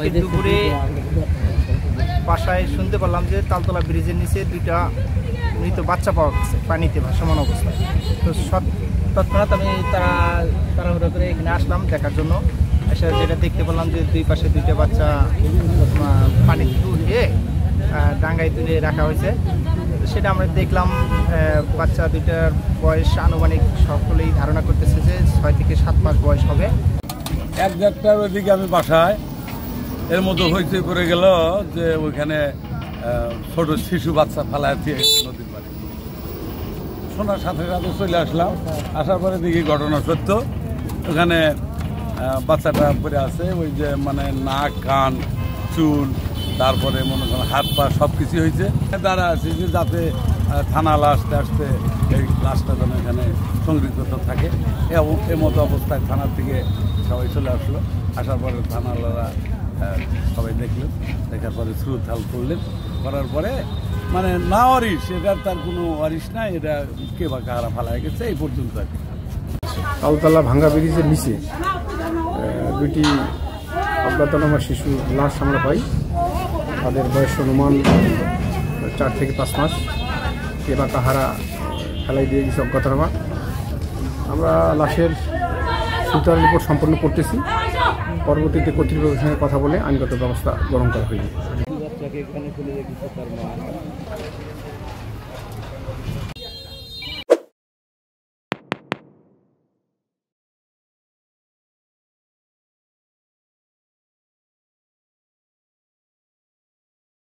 আজকে দুপুরে বাসায় শুনতে পারলাম যে তালতলা ব্রিজের নিচে দুইটা মৃত বাচ্চা পাওয়া গেছে পানিতে ভাসমান অবস্থায়। তো তৎক্ষণাৎ আমি তাড়াহুড়ো করে এখানে আসলাম দেখার জন্য। এসে যেটা দেখতে পেলাম যে দুই পাশে দুইটা বাচ্চা পানি তুলে ডাঙ্গায় তুলে রাখা হয়েছে। তো সেটা আমরা দেখলাম। বাচ্চা দুইটার বয়স আনুমানিক সকলেই ধারণা করতেছে যে 6 থেকে 7 মাস বয়স হবে। 1-1টার ওইদিকে আমি বাসায়, এর মধ্যে হইতে করে গেল যে ওইখানে ছোট শিশু বাচ্চা ফেলায় দিয়ে নদীর পাড়ে। শোনার সাথে সাথে চলে আসলাম। আসার পরে দেখি ঘটনা সত্য। ওখানে বাচ্চাটা পরে আছে, ওই যে মানে নাক, কান, চুল, তারপরে মনে করেন হাত পা সব কিছু হয়েছে। তারা আছে যে যাতে থানা আসতে আসতে এই লাশটা যেন এখানে সংরক্ষিত থাকে, এমতো অবস্থায় থানার থেকে সবাই চলে আসলো। আসার পরে থানাওয়ালারা সবাই দেখলেন, দেখার পরে শ্রুথাল করলেন, করার পরে মানে না ওয়ারিশ, এটার তার কোনো ওয়ারিশ নাই, এটা কে বা কাহারা ফালা গেছে এই পর্যন্ত আর কি। তালতলা ভাঙ্গা ব্রিজের নিচে দুইটি অজ্ঞাতনামা শিশুর লাশ আমরা পাই। তাদের বয়স অনুমান 4 থেকে 5 মাস। কে বা কাহারা ফেলাই দিয়ে গেছে অজ্ঞাতনামা। আমরা লাশের সুতার রিপোর্ট সম্পন্ন করতেছি। পরবর্তীতে কর্তৃপক্ষের সঙ্গে কথা বলে আইনগত ব্যবস্থা গ্রহণ করা হয়েছে।